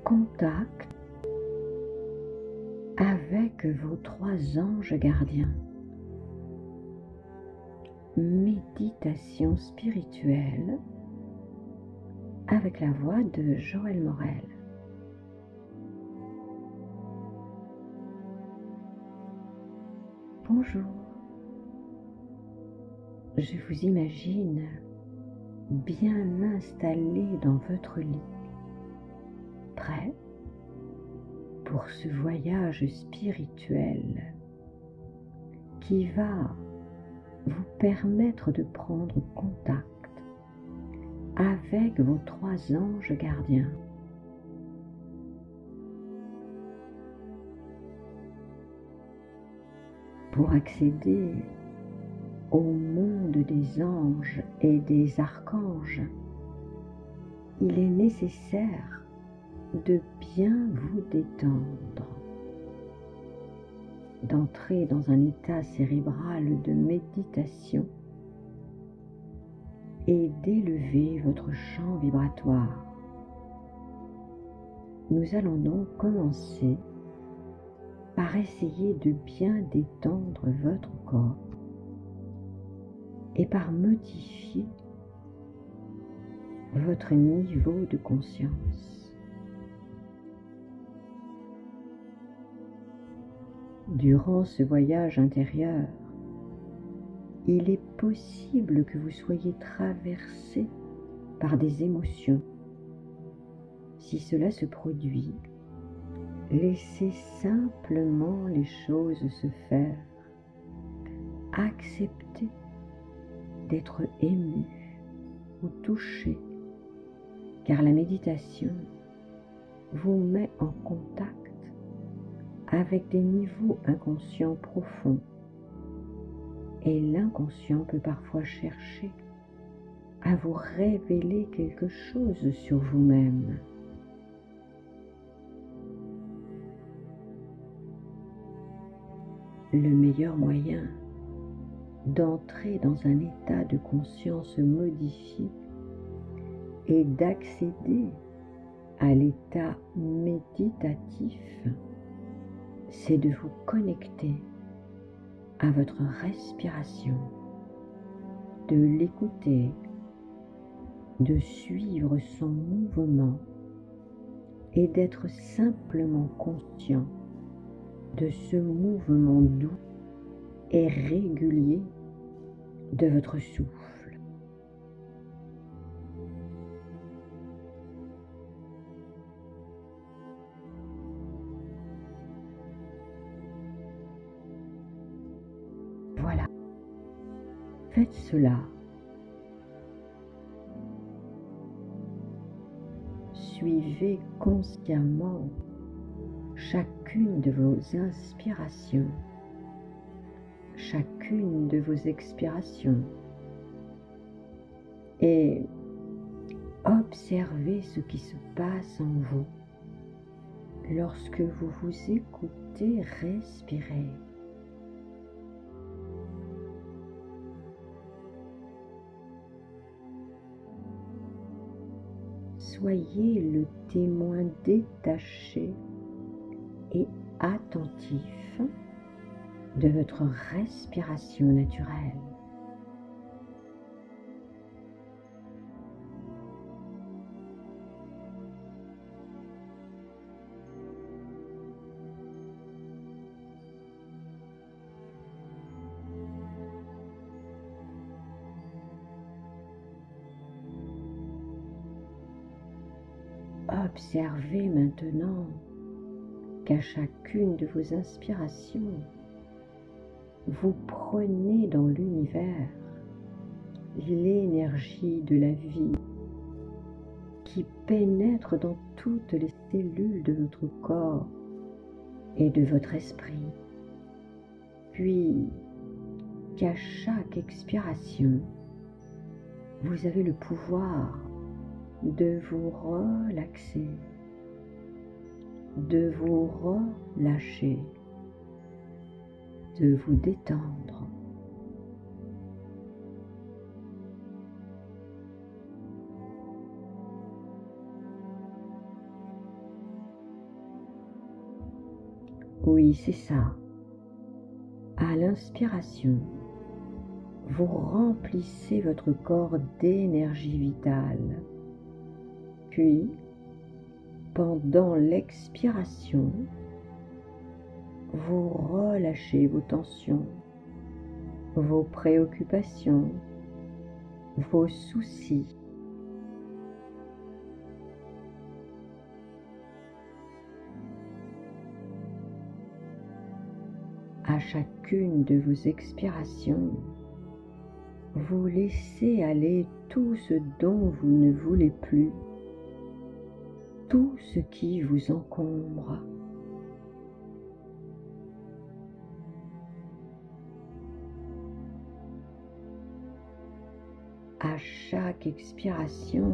contact avec vos 3 anges gardiens. Méditation spirituelle avec la voix de Joël Morel. Bonjour, je vous imagine bien installé dans votre lit, prêt pour ce voyage spirituel qui va vous permettre de prendre contact avec vos 3 anges gardiens. Pour accéder au monde des anges et des archanges, il est nécessaire de bien vous détendre, d'entrer dans un état cérébral de méditation et d'élever votre champ vibratoire. Nous allons donc commencer par essayer de bien détendre votre corps et par modifier votre niveau de conscience. Durant ce voyage intérieur, il est possible que vous soyez traversé par des émotions. Si cela se produit, laissez simplement les choses se faire. Acceptez d'être ému ou touché, car la méditation vous met en contact avec des niveaux inconscients profonds, et l'inconscient peut parfois chercher à vous révéler quelque chose sur vous-même. Le meilleur moyen d'entrer dans un état de conscience modifié est d'accéder à l'état méditatif, c'est de vous connecter à votre respiration, de l'écouter, de suivre son mouvement et d'être simplement conscient de ce mouvement doux et régulier de votre souffle. Voilà, faites cela. Suivez consciemment chacune de vos inspirations, chacune de vos expirations, et observez ce qui se passe en vous lorsque vous vous écoutez respirer. Soyez le témoin détaché et attentif de votre respiration naturelle. Observez maintenant qu'à chacune de vos inspirations, vous prenez dans l'univers l'énergie de la vie qui pénètre dans toutes les cellules de votre corps et de votre esprit, puis qu'à chaque expiration, vous avez le pouvoir de vous relaxer, de vous relâcher, de vous détendre. Oui, c'est ça. À l'inspiration, vous remplissez votre corps d'énergie vitale. Puis, pendant l'expiration, vous relâchez vos tensions, vos préoccupations, vos soucis. À chacune de vos expirations, vous laissez aller tout ce dont vous ne voulez plus, tout ce qui vous encombre. À chaque expiration,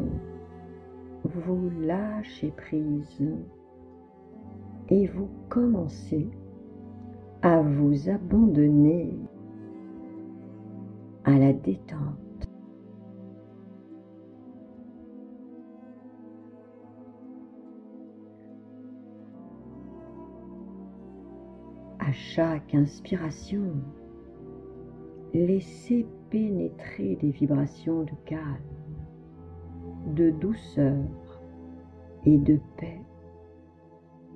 vous lâchez prise et vous commencez à vous abandonner à la détente. À chaque inspiration, laissez pénétrer des vibrations de calme, de douceur et de paix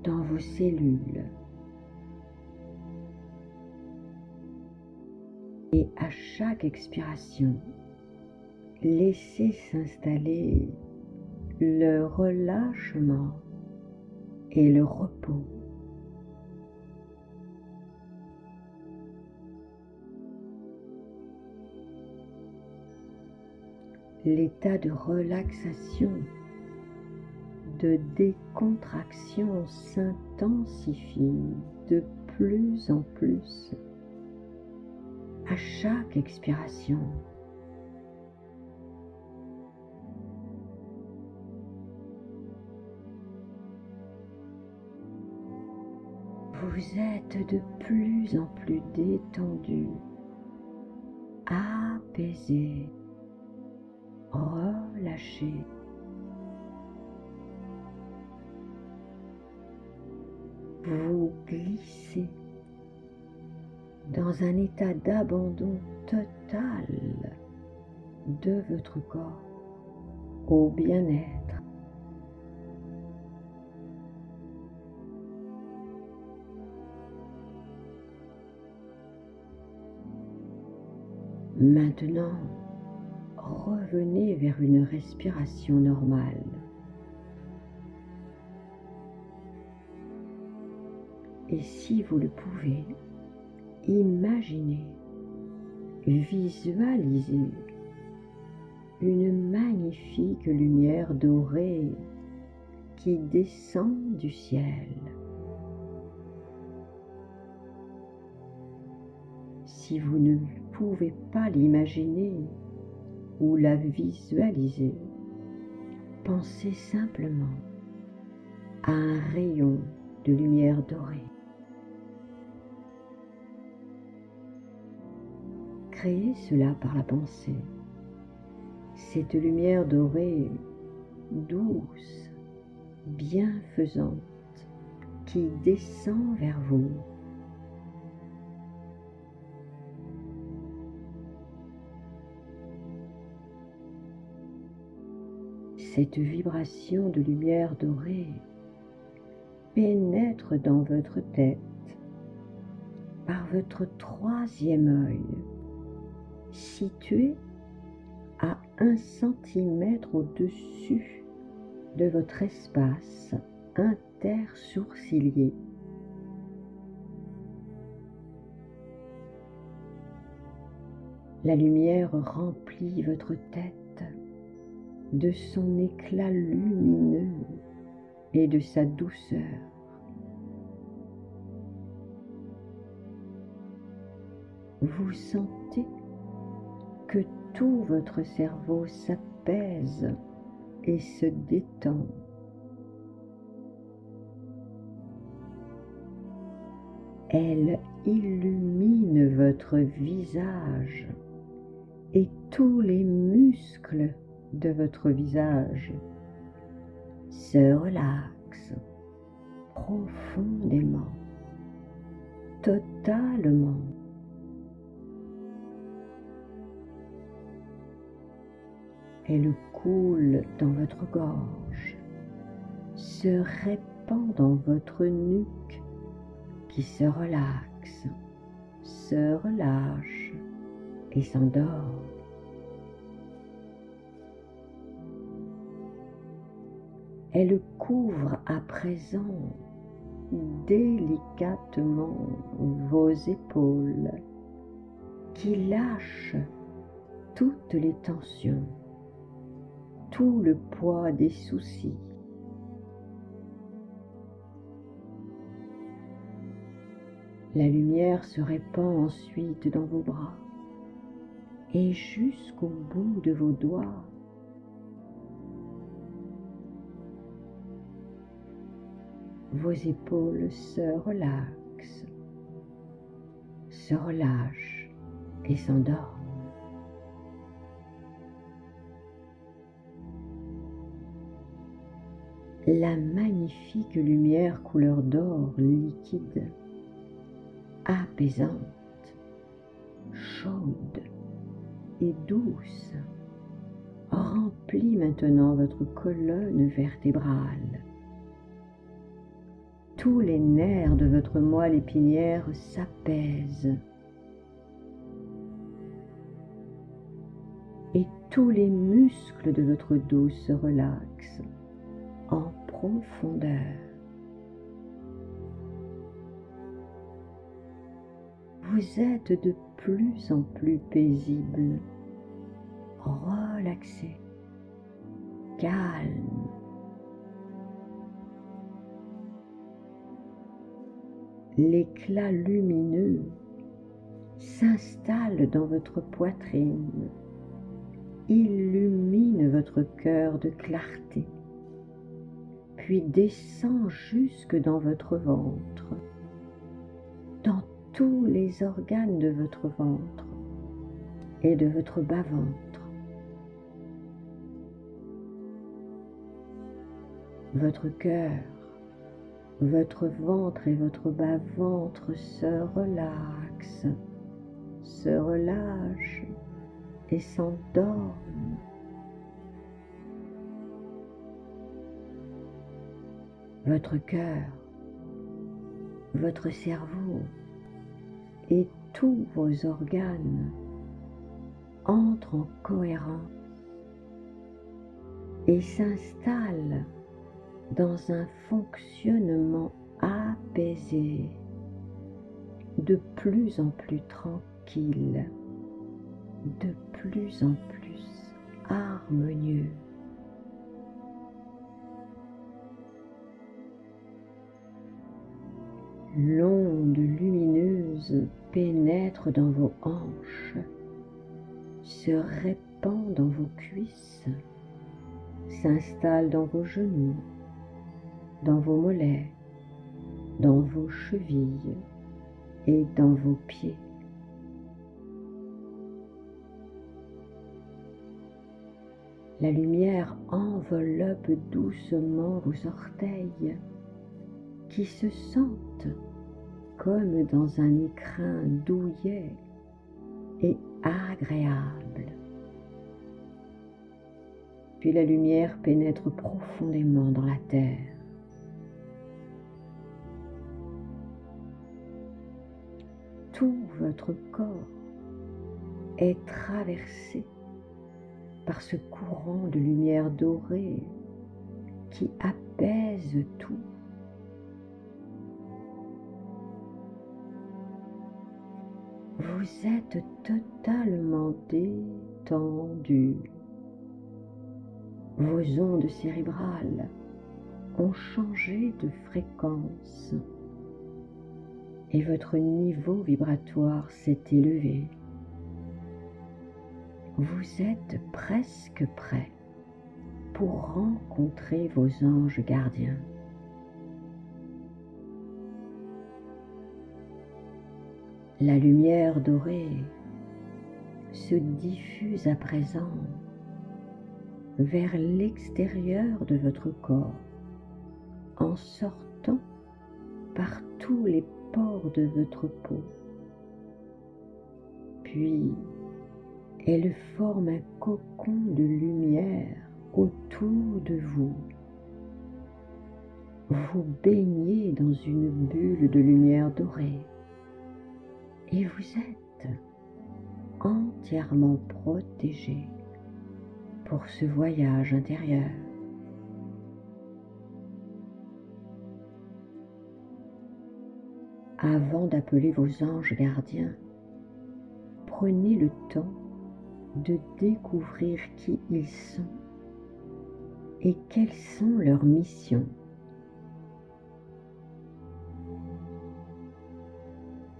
dans vos cellules. Et à chaque expiration, laissez s'installer le relâchement et le repos. L'état de relaxation, de décontraction s'intensifie de plus en plus à chaque expiration. Vous êtes de plus en plus détendu, apaisé, relâché. Vous glissez dans un état d'abandon total de votre corps au bien-être. Maintenant, revenez vers une respiration normale. Et si vous le pouvez, imaginez, visualisez une magnifique lumière dorée qui descend du ciel. Si vous ne pouvez pas l'imaginer ou la visualiser, pensez simplement à un rayon de lumière dorée. Créez cela par la pensée. Cette lumière dorée, douce, bienfaisante, qui descend vers vous. Cette vibration de lumière dorée pénètre dans votre tête par votre troisième œil, situé à 1 centimètre au-dessus de votre espace intersourcilier. La lumière remplit votre tête de son éclat lumineux et de sa douceur. Vous sentez que tout votre cerveau s'apaise et se détend. Elle illumine votre visage et tous les muscles de votre visage se relaxent profondément totalement. Elle coule dans votre gorge, se répand dans votre nuque qui se relaxe, se relâche et s'endort. Elle couvre à présent délicatement vos épaules qui lâchent toutes les tensions, tout le poids des soucis. La lumière se répand ensuite dans vos bras et jusqu'au bout de vos doigts. Vos épaules se relaxent, se relâchent et s'endorment. La magnifique lumière couleur d'or liquide, apaisante, chaude et douce, remplit maintenant votre colonne vertébrale. Tous les nerfs de votre moelle épinière s'apaisent et tous les muscles de votre dos se relaxent en profondeur. Vous êtes de plus en plus paisible, relaxé, calme. L'éclat lumineux s'installe dans votre poitrine, illumine votre cœur de clarté, puis descend jusque dans votre ventre, dans tous les organes de votre ventre et de votre bas-ventre. Votre cœur, votre ventre et votre bas-ventre se relaxent, se relâchent et s'endorment. Votre cœur, votre cerveau et tous vos organes entrent en cohérence et s'installent dans un fonctionnement apaisé, de plus en plus tranquille, de plus en plus harmonieux. L'onde lumineuse pénètre dans vos hanches, se répand dans vos cuisses, s'installe dans vos genoux, dans vos mollets, dans vos chevilles et dans vos pieds. La lumière enveloppe doucement vos orteils qui se sentent comme dans un écrin douillet et agréable. Puis la lumière pénètre profondément dans la terre. Tout votre corps est traversé par ce courant de lumière dorée qui apaise tout. Vous êtes totalement détendu. Vos ondes cérébrales ont changé de fréquence et votre niveau vibratoire s'est élevé. Vous êtes presque prêt pour rencontrer vos anges gardiens. La lumière dorée se diffuse à présent vers l'extérieur de votre corps en sortant par tous les pores de votre peau. Puis, elle forme un cocon de lumière autour de vous. Vous baignez dans une bulle de lumière dorée et vous êtes entièrement protégé pour ce voyage intérieur. Avant d'appeler vos anges gardiens, prenez le temps de découvrir qui ils sont et quelles sont leurs missions.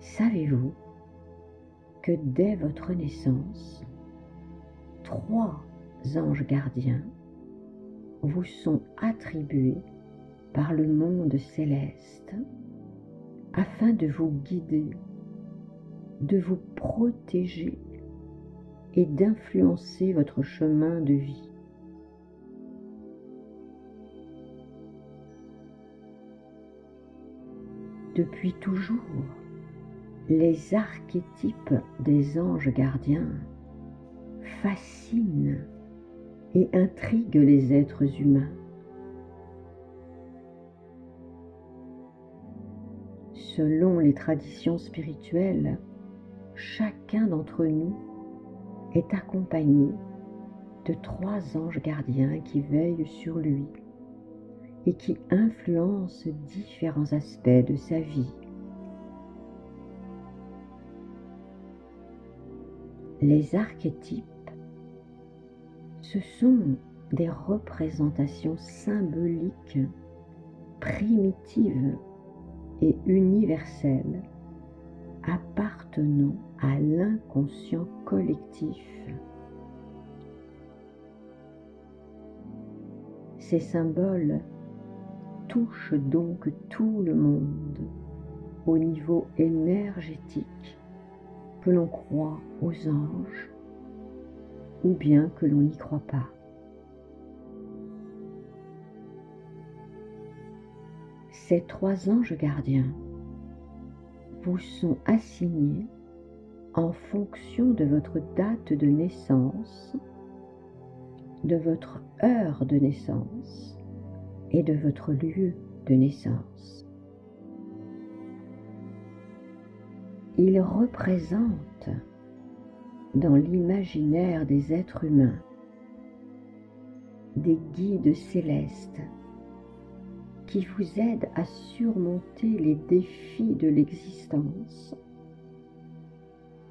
Savez-vous que dès votre naissance, 3 anges gardiens vous sont attribués par le monde céleste afin de vous guider, de vous protéger et d'influencer votre chemin de vie. Depuis toujours, les archétypes des anges gardiens fascinent et intriguent les êtres humains. Selon les traditions spirituelles, chacun d'entre nous est accompagné de 3 anges gardiens qui veillent sur lui et qui influencent différents aspects de sa vie. Les archétypes, ce sont des représentations symboliques, primitives et universelles appartenant à l'inconscient collectif. Ces symboles touchent donc tout le monde au niveau énergétique, que l'on croit aux anges ou bien que l'on n'y croit pas. Ces 3 anges gardiens vous sont assignés en fonction de votre date de naissance, de votre heure de naissance et de votre lieu de naissance. Ils représentent, dans l'imaginaire des êtres humains, des guides célestes qui vous aident à surmonter les défis de l'existence,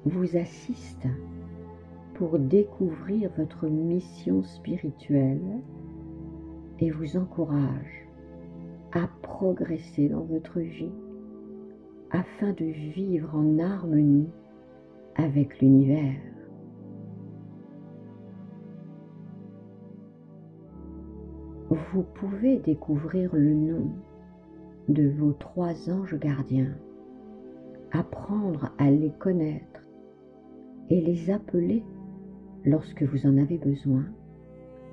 vous assistent pour découvrir votre mission spirituelle et vous encouragent à progresser dans votre vie afin de vivre en harmonie avec l'univers. Vous pouvez découvrir le nom de vos 3 anges gardiens, apprendre à les connaître et les appeler lorsque vous en avez besoin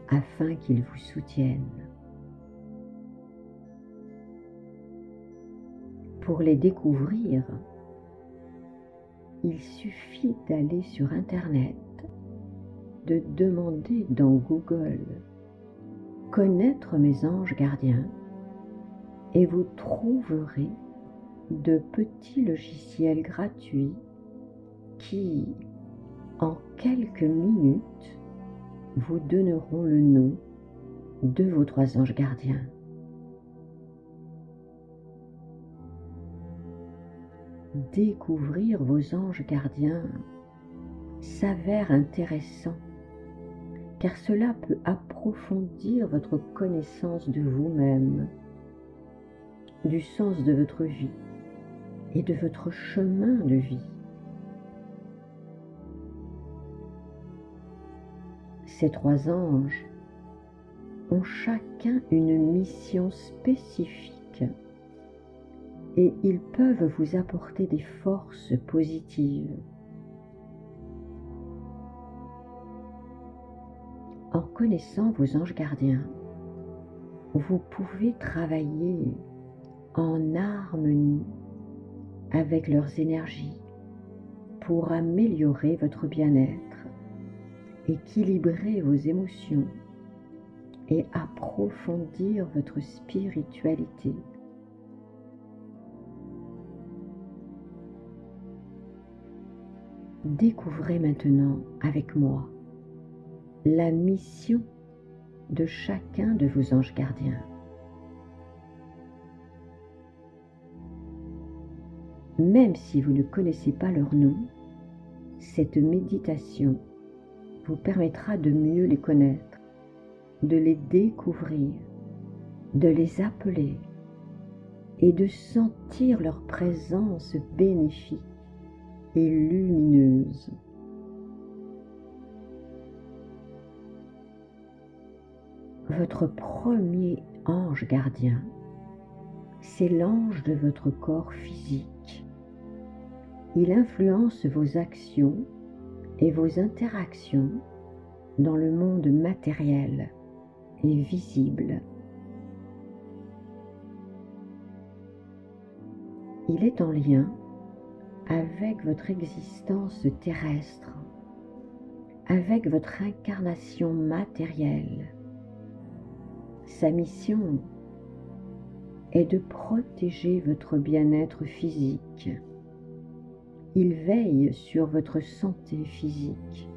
afin qu'ils vous soutiennent. Pour les découvrir, il suffit d'aller sur Internet, de demander dans Google « Connaître mes anges gardiens » et vous trouverez de petits logiciels gratuits qui, en quelques minutes, vous donneront le nom de vos 3 anges gardiens. Découvrir vos anges gardiens s'avère intéressant car cela peut approfondir votre connaissance de vous-même, du sens de votre vie et de votre chemin de vie. Ces 3 anges ont chacun une mission spécifique et ils peuvent vous apporter des forces positives. En connaissant vos anges gardiens, vous pouvez travailler en harmonie avec leurs énergies pour améliorer votre bien-être, équilibrer vos émotions et approfondir votre spiritualité. Découvrez maintenant avec moi la mission de chacun de vos anges gardiens. Même si vous ne connaissez pas leur nom, cette méditation vous permettra de mieux les connaître, de les découvrir, de les appeler et de sentir leur présence bénéfique et lumineuse. Votre premier ange gardien, c'est l'ange de votre corps physique. Il influence vos actions et vos interactions dans le monde matériel et visible. Il est en lien avec votre existence terrestre, avec votre incarnation matérielle. Sa mission est de protéger votre bien-être physique. Il veille sur votre santé physique,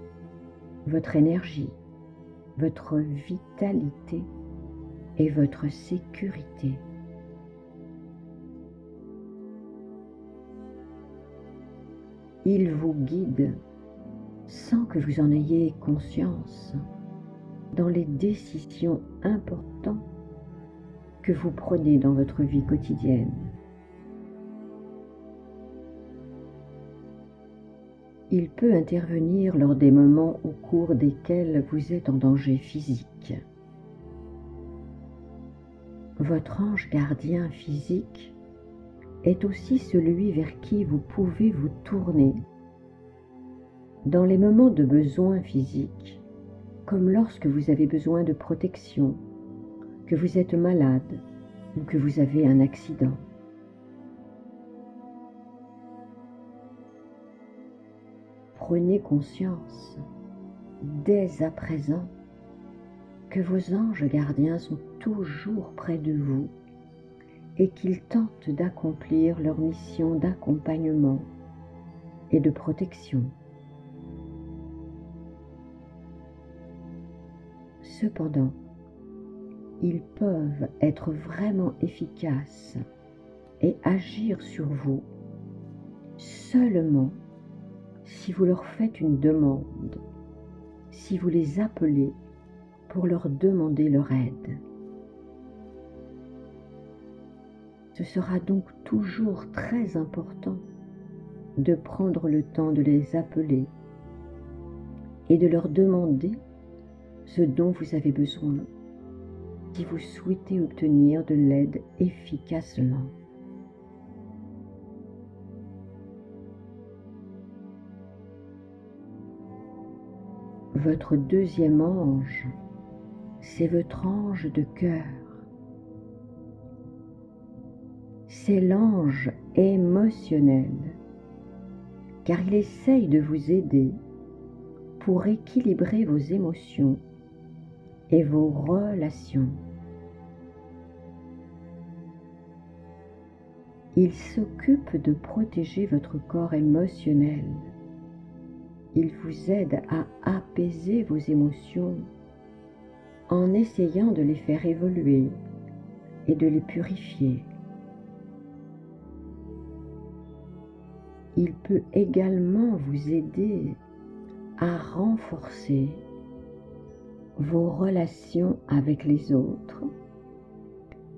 votre énergie, votre vitalité et votre sécurité. Il vous guide sans que vous en ayez conscience dans les décisions importantes que vous prenez dans votre vie quotidienne. Il peut intervenir lors des moments au cours desquels vous êtes en danger physique. Votre ange gardien physique est aussi celui vers qui vous pouvez vous tourner dans les moments de besoin physique, comme lorsque vous avez besoin de protection, que vous êtes malade ou que vous avez un accident. Prenez conscience dès à présent que vos anges gardiens sont toujours près de vous et qu'ils tentent d'accomplir leur mission d'accompagnement et de protection. Cependant, ils peuvent être vraiment efficaces et agir sur vous seulement si vous leur faites une demande, si vous les appelez pour leur demander leur aide. Ce sera donc toujours très important de prendre le temps de les appeler et de leur demander ce dont vous avez besoin si vous souhaitez obtenir de l'aide efficacement. Votre deuxième ange, c'est votre ange de cœur. C'est l'ange émotionnel, car il essaye de vous aider pour équilibrer vos émotions et vos relations. Il s'occupe de protéger votre corps émotionnel. Il vous aide à apaiser vos émotions en essayant de les faire évoluer et de les purifier. Il peut également vous aider à renforcer vos relations avec les autres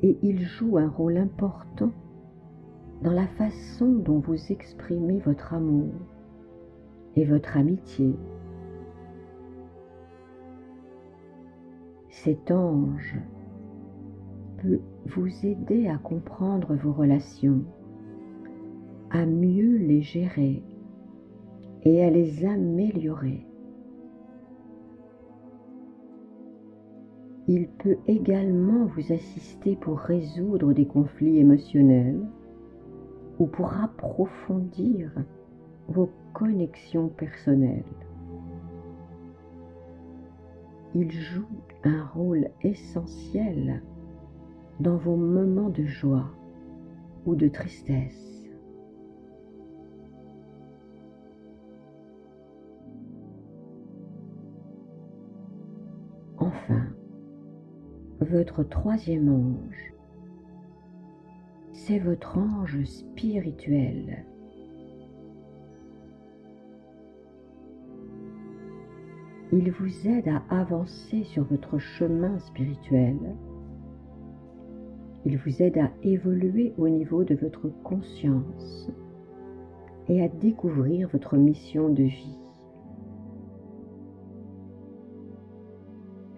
et il joue un rôle important dans la façon dont vous exprimez votre amour et votre amitié. Cet ange peut vous aider à comprendre vos relations, à mieux les gérer et à les améliorer. Il peut également vous assister pour résoudre des conflits émotionnels ou pour approfondir vos connexions personnelles. Ils jouent un rôle essentiel dans vos moments de joie ou de tristesse. Enfin, votre troisième ange, c'est votre ange spirituel. Il vous aide à avancer sur votre chemin spirituel. Il vous aide à évoluer au niveau de votre conscience et à découvrir votre mission de vie.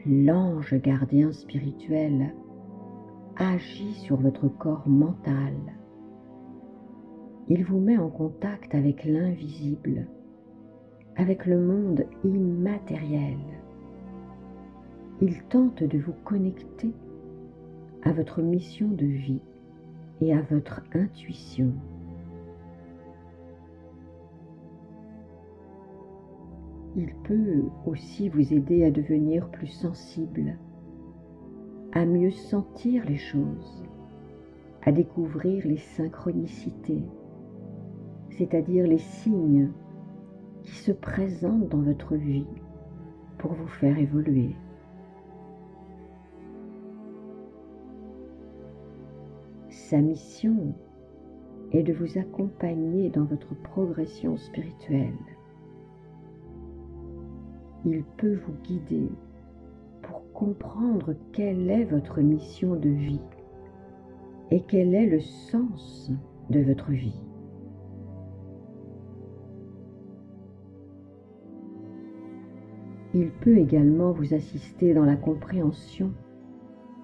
L'ange gardien spirituel agit sur votre corps mental. Il vous met en contact avec l'invisible, avec le monde immatériel. Il tente de vous connecter à votre mission de vie et à votre intuition. Il peut aussi vous aider à devenir plus sensible, à mieux sentir les choses, à découvrir les synchronicités, c'est-à-dire les signes qui se présentent dans votre vie pour vous faire évoluer. Sa mission est de vous accompagner dans votre progression spirituelle. Il peut vous guider pour comprendre quelle est votre mission de vie et quel est le sens de votre vie. Il peut également vous assister dans la compréhension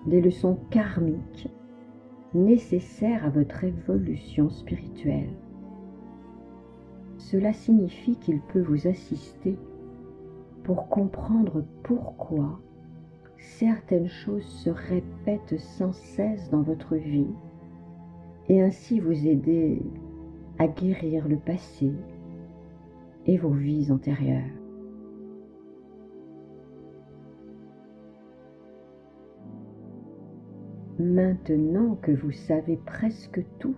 des leçons karmiques nécessaires à votre évolution spirituelle. Cela signifie qu'il peut vous assister pour comprendre pourquoi certaines choses se répètent sans cesse dans votre vie et ainsi vous aider à guérir le passé et vos vies antérieures. Maintenant que vous savez presque tout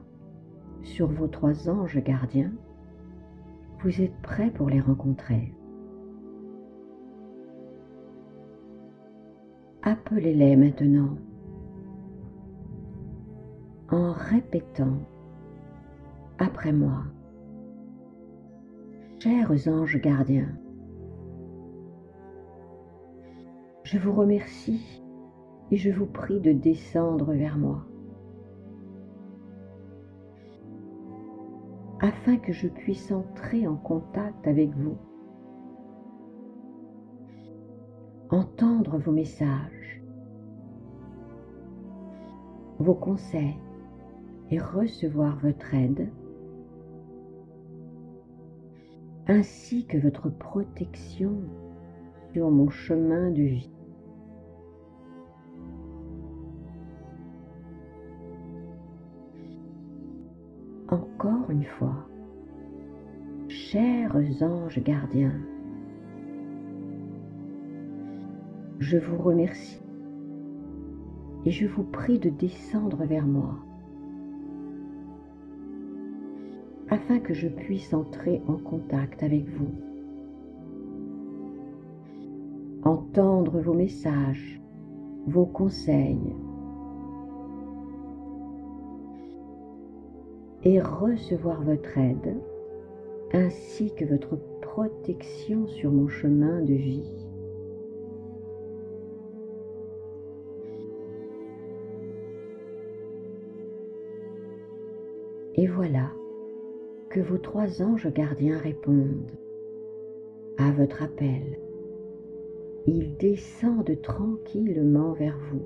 sur vos trois anges gardiens, vous êtes prêt pour les rencontrer. Appelez-les maintenant en répétant après moi. Chers anges gardiens, je vous remercie et je vous prie de descendre vers moi, afin que je puisse entrer en contact avec vous, entendre vos messages, vos conseils et recevoir votre aide, ainsi que votre protection sur mon chemin de vie. Encore une fois, chers anges gardiens, je vous remercie et je vous prie de descendre vers moi afin que je puisse entrer en contact avec vous, entendre vos messages, vos conseils et recevoir votre aide ainsi que votre protection sur mon chemin de vie. Et voilà que vos trois anges gardiens répondent à votre appel. Ils descendent tranquillement vers vous.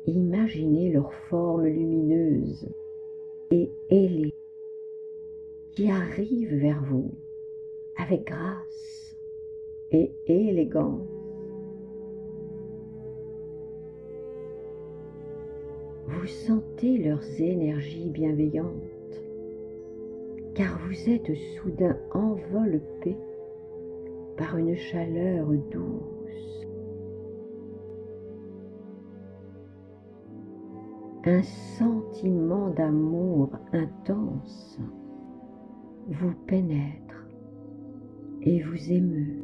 Imaginez leur forme lumineuse et ailée qui arrive vers vous avec grâce et élégance. vous sentez leurs énergies bienveillantes, car vous êtes soudain enveloppé par une chaleur douce. Un sentiment d'amour intense vous pénètre et vous émeut.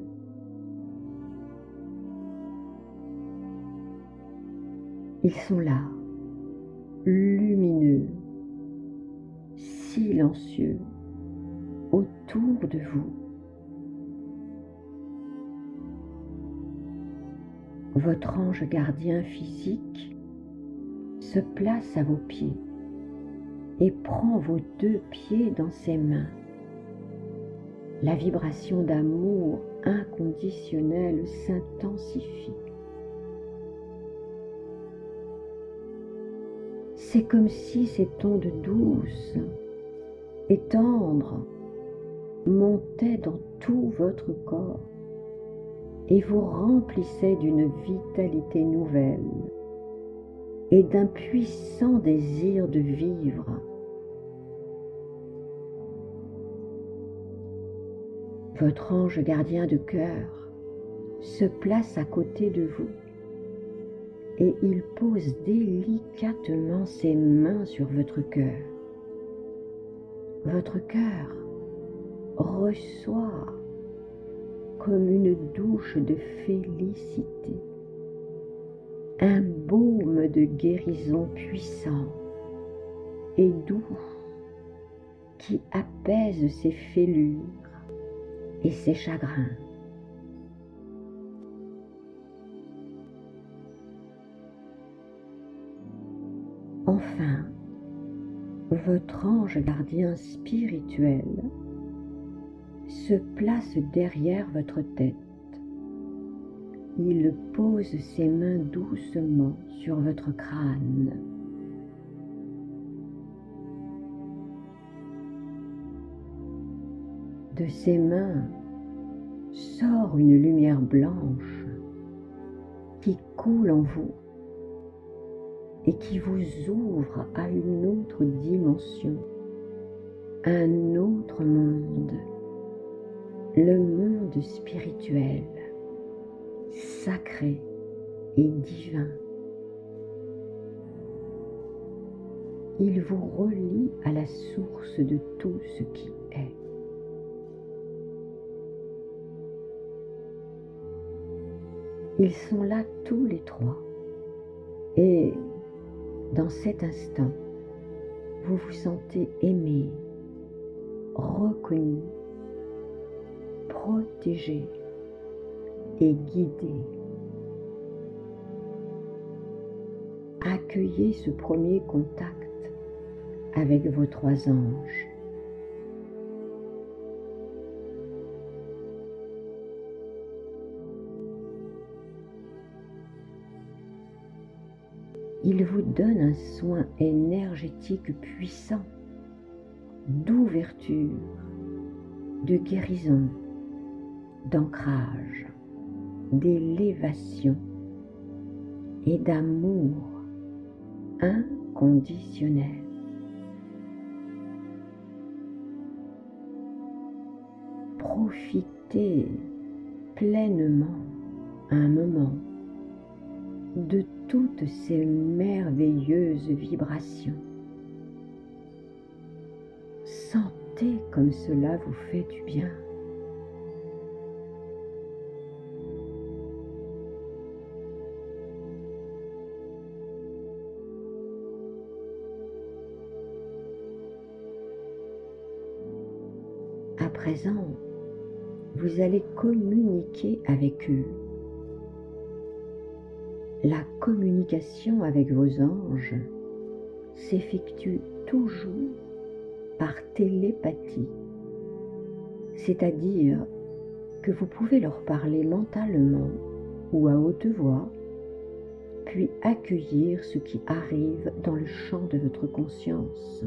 Ils sont là, lumineux, silencieux, autour de vous. Votre ange gardien physique se place à vos pieds et prend vos 2 pieds dans ses mains. La vibration d'amour inconditionnel s'intensifie. C'est comme si cette onde douce et tendre montait dans tout votre corps et vous remplissait d'une vitalité nouvelle et d'un puissant désir de vivre. Votre ange gardien de cœur se place à côté de vous et il pose délicatement ses mains sur votre cœur. Votre cœur reçoit comme une douche de félicité, un baume de guérison puissant et doux qui apaise ses fêlures et ses chagrins. Enfin, votre ange gardien spirituel se place derrière votre tête. Il pose ses mains doucement sur votre crâne. De ses mains sort une lumière blanche qui coule en vous et qui vous ouvre à une autre dimension, un autre monde, le monde spirituel, sacré et divin. Il vous relie à la source de tout ce qui est. Ils sont là tous les trois et dans cet instant, vous vous sentez aimé, reconnu, protégé et guidé. Accueillez ce premier contact avec vos 3 anges. Il vous donne un soin énergétique puissant, d'ouverture, de guérison, d'ancrage, d'élévation et d'amour inconditionnel. Profitez pleinement un moment de toutes ces merveilleuses vibrations. Sentez comme cela vous fait du bien. À présent, vous allez communiquer avec eux. La communication avec vos anges s'effectue toujours par télépathie, c'est-à-dire que vous pouvez leur parler mentalement ou à haute voix, puis accueillir ce qui arrive dans le champ de votre conscience,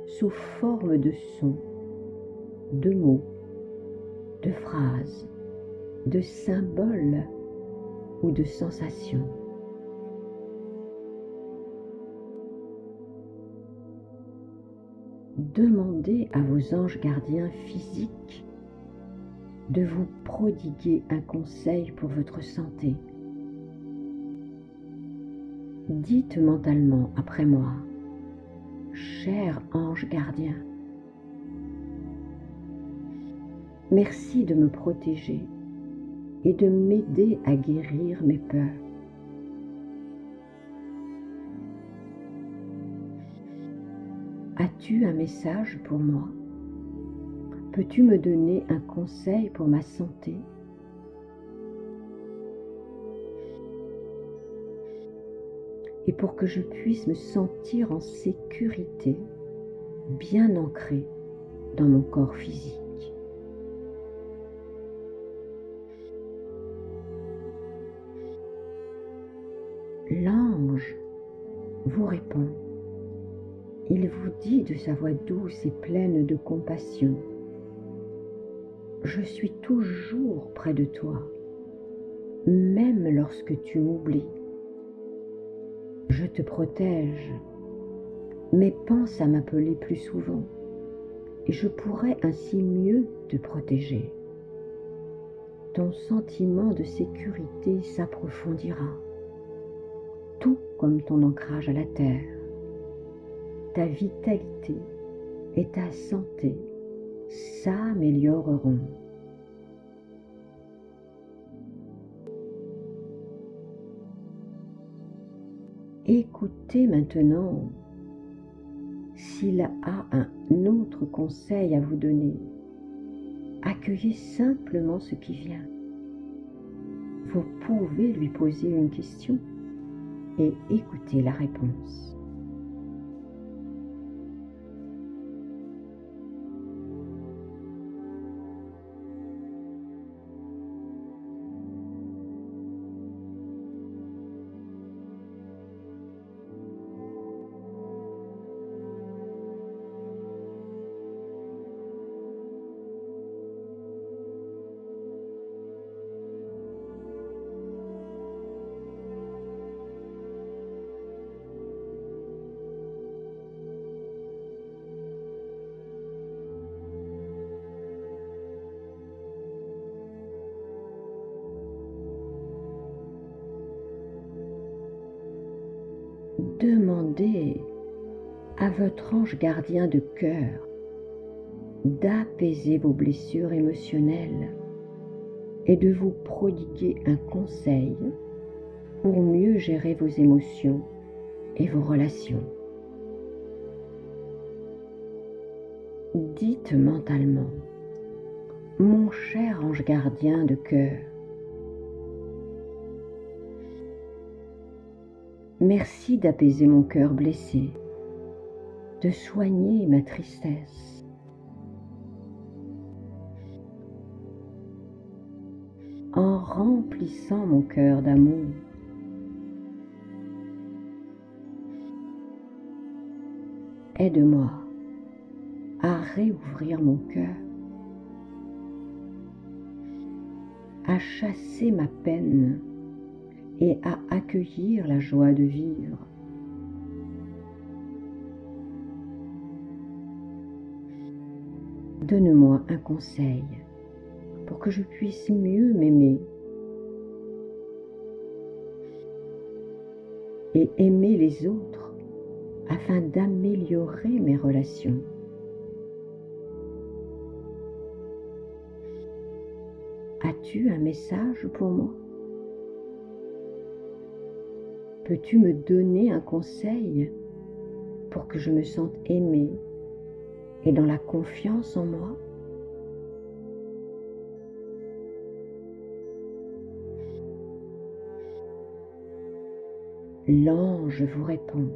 sous forme de sons, de mots, de phrases, de symboles ou de sensations. demandez à vos anges gardiens physiques de vous prodiguer un conseil pour votre santé. Dites mentalement après moi: cher ange gardien, merci de me protéger et de m'aider à guérir mes peurs. As-tu un message pour moi? Peux-tu me donner un conseil pour ma santé? Et pour que je puisse me sentir en sécurité, bien ancrée dans mon corps physique. L'ange vous répond. Il vous dit de sa voix douce et pleine de compassion: je suis toujours près de toi, même lorsque tu m'oublies. Je te protège, mais pense à m'appeler plus souvent, et je pourrai ainsi mieux te protéger. Ton sentiment de sécurité s'approfondira, tout comme ton ancrage à la terre. Ta vitalité et ta santé s'amélioreront. Écoutez maintenant s'il a un autre conseil à vous donner. Accueillez simplement ce qui vient. Vous pouvez lui poser une question et écoutez la réponse. Demandez à votre ange gardien de cœur d'apaiser vos blessures émotionnelles et de vous prodiguer un conseil pour mieux gérer vos émotions et vos relations. Dites mentalement: mon cher ange gardien de cœur, merci d'apaiser mon cœur blessé, de soigner ma tristesse. En remplissant mon cœur d'amour, aide-moi à réouvrir mon cœur, à chasser ma peine et à accueillir la joie de vivre. Donne-moi un conseil pour que je puisse mieux m'aimer et aimer les autres afin d'améliorer mes relations. As-tu un message pour moi? Peux-tu me donner un conseil pour que je me sente aimée et dans la confiance en moi? L'ange vous répond.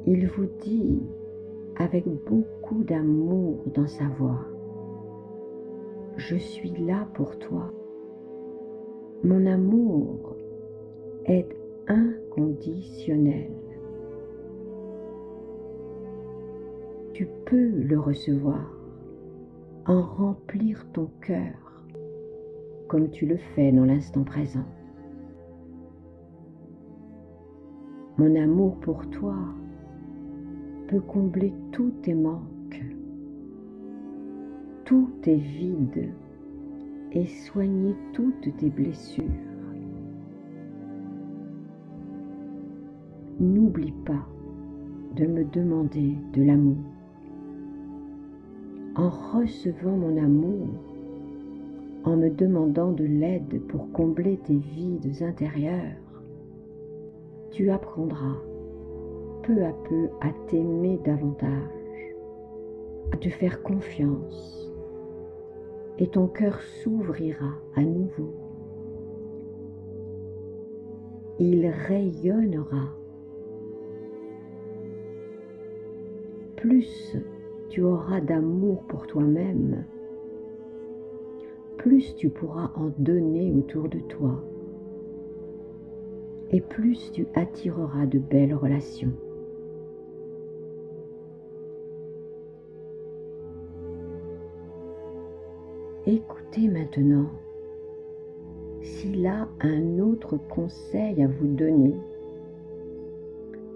Il vous dit avec beaucoup d'amour dans sa voix: je suis là pour toi. Mon amour est inconditionnel. Tu peux le recevoir, en remplir ton cœur comme tu le fais dans l'instant présent. Mon amour pour toi peut combler tous tes manques, tous tes vides et soigner toutes tes blessures. N'oublie pas de me demander de l'amour. En recevant mon amour, en me demandant de l'aide pour combler tes vides intérieurs, tu apprendras peu à peu à t'aimer davantage, à te faire confiance, et ton cœur s'ouvrira à nouveau. Il rayonnera. Plus tu auras d'amour pour toi-même, plus tu pourras en donner autour de toi, et plus tu attireras de belles relations. Écoutez maintenant, s'il a un autre conseil à vous donner,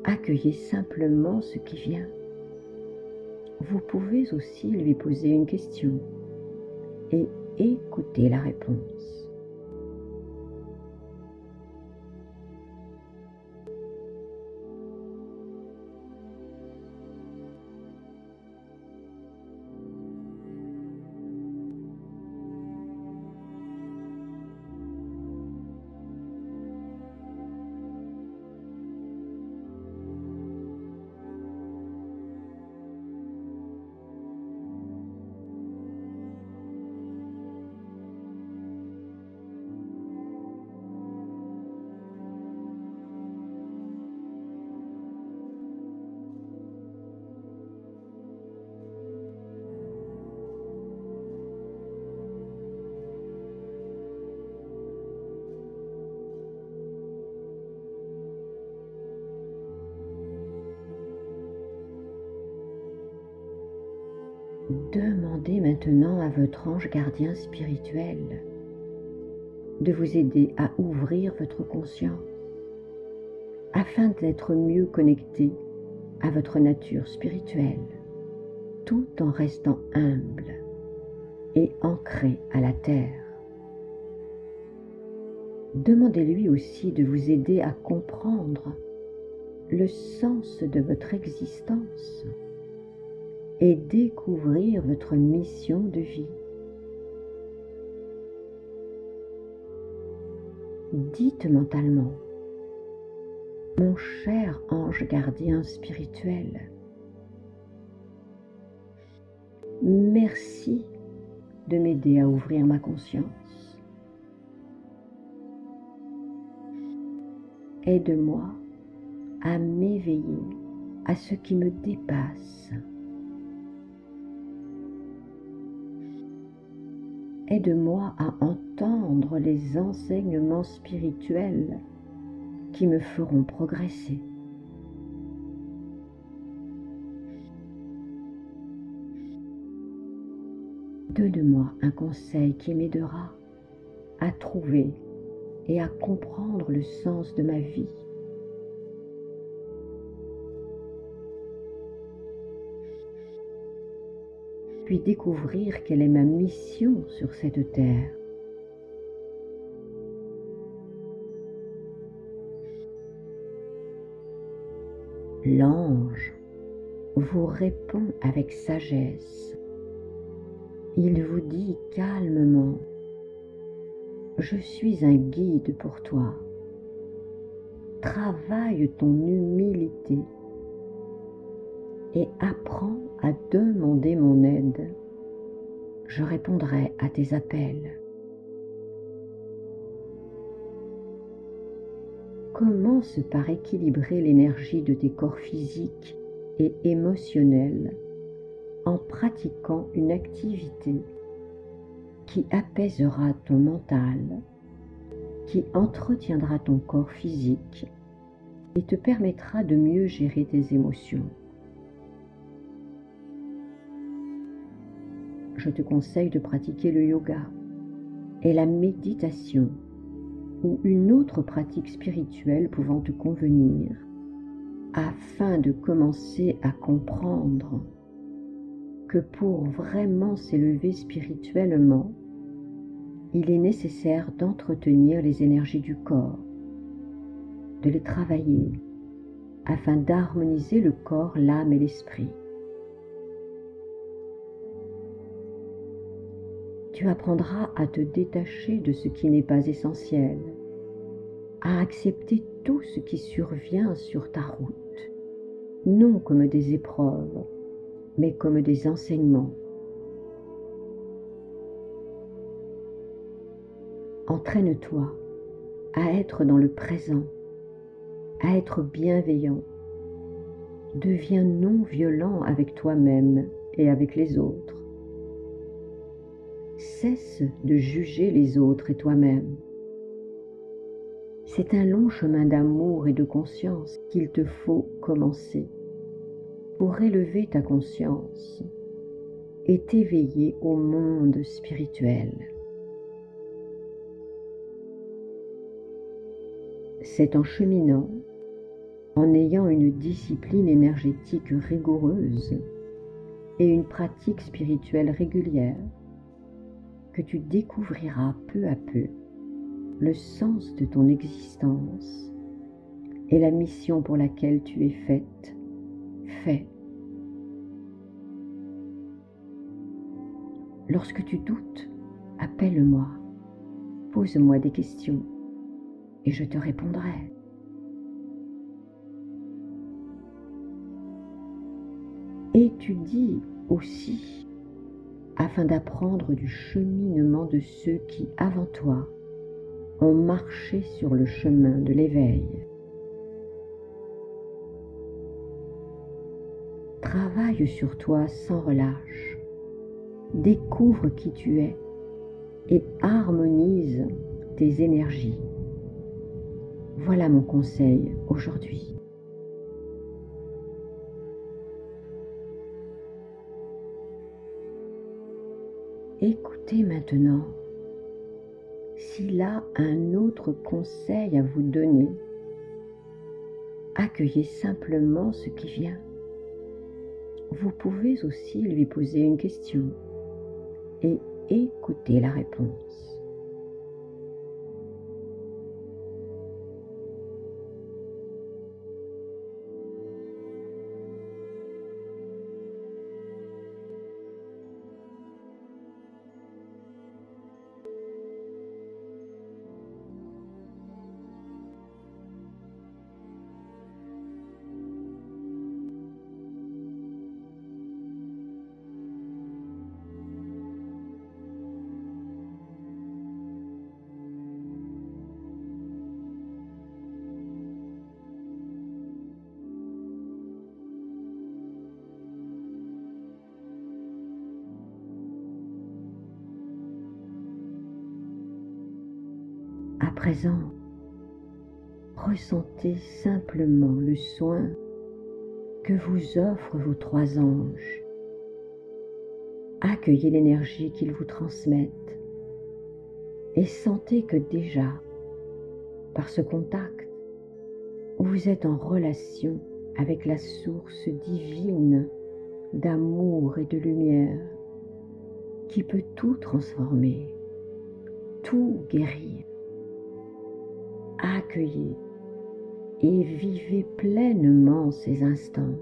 accueillez simplement ce qui vient. Vous pouvez aussi lui poser une question et écoutez la réponse. Demandez maintenant à votre ange gardien spirituel de vous aider à ouvrir votre conscience afin d'être mieux connecté à votre nature spirituelle, tout en restant humble et ancré à la terre. Demandez-lui aussi de vous aider à comprendre le sens de votre existence et découvrir votre mission de vie. Dites mentalement: mon cher ange gardien spirituel, merci de m'aider à ouvrir ma conscience. Aide-moi à m'éveiller à ce qui me dépasse. Aide-moi à entendre les enseignements spirituels qui me feront progresser. Donne-moi un conseil qui m'aidera à trouver et à comprendre le sens de ma vie. Puis découvrir quelle est ma mission sur cette terre. L'ange vous répond avec sagesse. Il vous dit calmement: je suis un guide pour toi. Travaille ton humilité et apprends à demander mon aide. Je répondrai à tes appels. Commence par équilibrer l'énergie de tes corps physiques et émotionnels en pratiquant une activité qui apaisera ton mental, qui entretiendra ton corps physique et te permettra de mieux gérer tes émotions. Je te conseille de pratiquer le yoga et la méditation ou une autre pratique spirituelle pouvant te convenir afin de commencer à comprendre que pour vraiment s'élever spirituellement, il est nécessaire d'entretenir les énergies du corps, de les travailler afin d'harmoniser le corps, l'âme et l'esprit. Tu apprendras à te détacher de ce qui n'est pas essentiel, à accepter tout ce qui survient sur ta route, non comme des épreuves, mais comme des enseignements. Entraîne-toi à être dans le présent, à être bienveillant. Deviens non violent avec toi-même et avec les autres. Cesse de juger les autres et toi-même. C'est un long chemin d'amour et de conscience qu'il te faut commencer pour élever ta conscience et t'éveiller au monde spirituel. C'est en cheminant, en ayant une discipline énergétique rigoureuse et une pratique spirituelle régulière, que tu découvriras peu à peu le sens de ton existence et la mission pour laquelle tu es faite, fait. Lorsque tu doutes, appelle-moi, pose-moi des questions et je te répondrai. Étudie aussi afin d'apprendre du cheminement de ceux qui, avant toi, ont marché sur le chemin de l'éveil. Travaille sur toi sans relâche, découvre qui tu es et harmonise tes énergies. Voilà mon conseil aujourd'hui. Écoutez maintenant. S'il a un autre conseil à vous donner, accueillez simplement ce qui vient. Vous pouvez aussi lui poser une question et écoutez la réponse. À présent, ressentez simplement le soin que vous offrent vos trois anges. Accueillez l'énergie qu'ils vous transmettent et sentez que déjà, par ce contact, vous êtes en relation avec la source divine d'amour et de lumière qui peut tout transformer, tout guérir. Accueillez et vivez pleinement ces instants.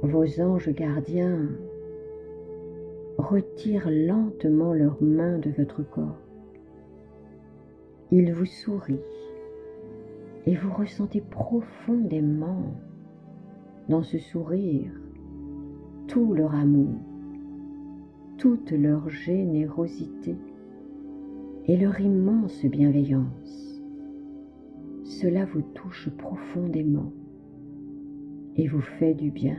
Vos anges gardiens retirent lentement leurs mains de votre corps. Ils vous sourient et vous ressentez profondément dans ce sourire tout leur amour, toute leur générosité et leur immense bienveillance. Cela vous touche profondément et vous fait du bien.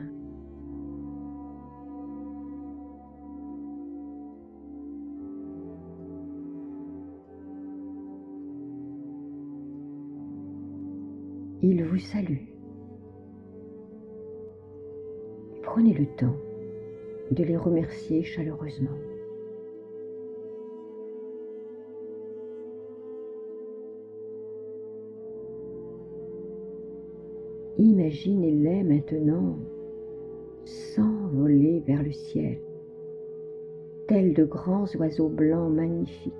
Ils vous saluent. Prenez le temps de les remercier chaleureusement. Imaginez-les maintenant s'envoler vers le ciel, tels de grands oiseaux blancs magnifiques,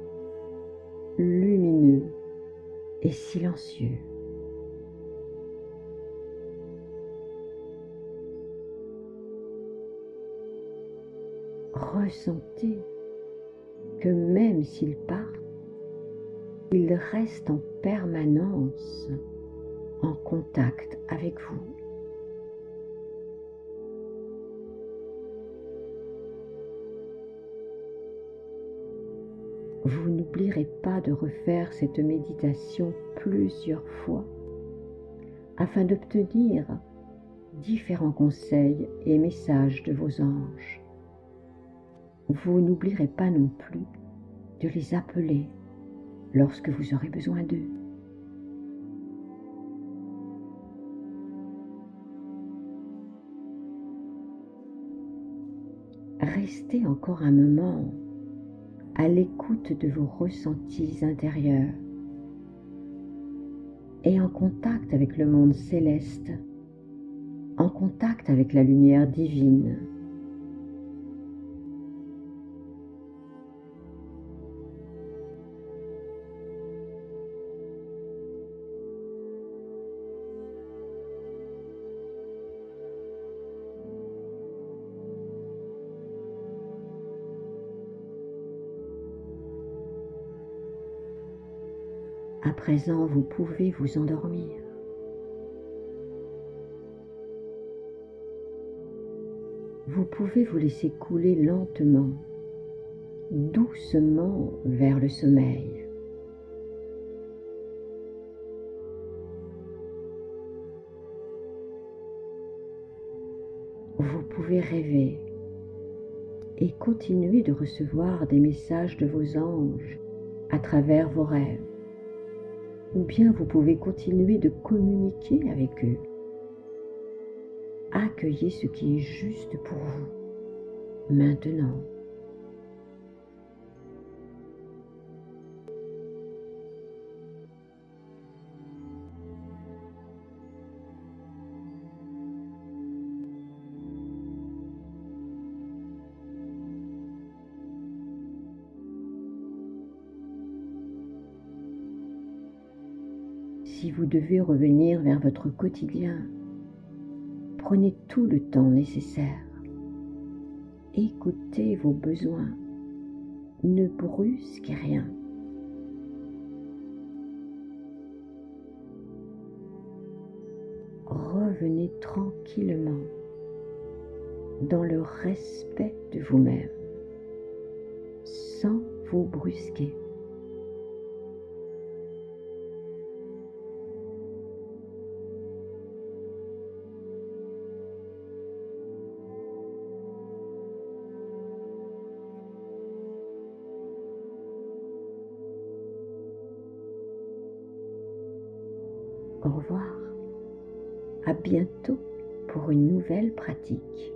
lumineux et silencieux. Ressentez que même s'ils partent, ils restent en permanence en contact avec vous. Vous n'oublierez pas de refaire cette méditation plusieurs fois afin d'obtenir différents conseils et messages de vos anges. Vous n'oublierez pas non plus de les appeler lorsque vous aurez besoin d'eux. Restez encore un moment à l'écoute de vos ressentis intérieurs et en contact avec le monde céleste, en contact avec la lumière divine. À présent, vous pouvez vous endormir. Vous pouvez vous laisser couler lentement, doucement vers le sommeil. Vous pouvez rêver et continuer de recevoir des messages de vos anges à travers vos rêves. Ou bien vous pouvez continuer de communiquer avec eux. Accueillez ce qui est juste pour vous, maintenant. Si vous devez revenir vers votre quotidien, prenez tout le temps nécessaire. Écoutez vos besoins. Ne brusquez rien. Revenez tranquillement dans le respect de vous-même, sans vous brusquer. Au revoir, à bientôt pour une nouvelle pratique.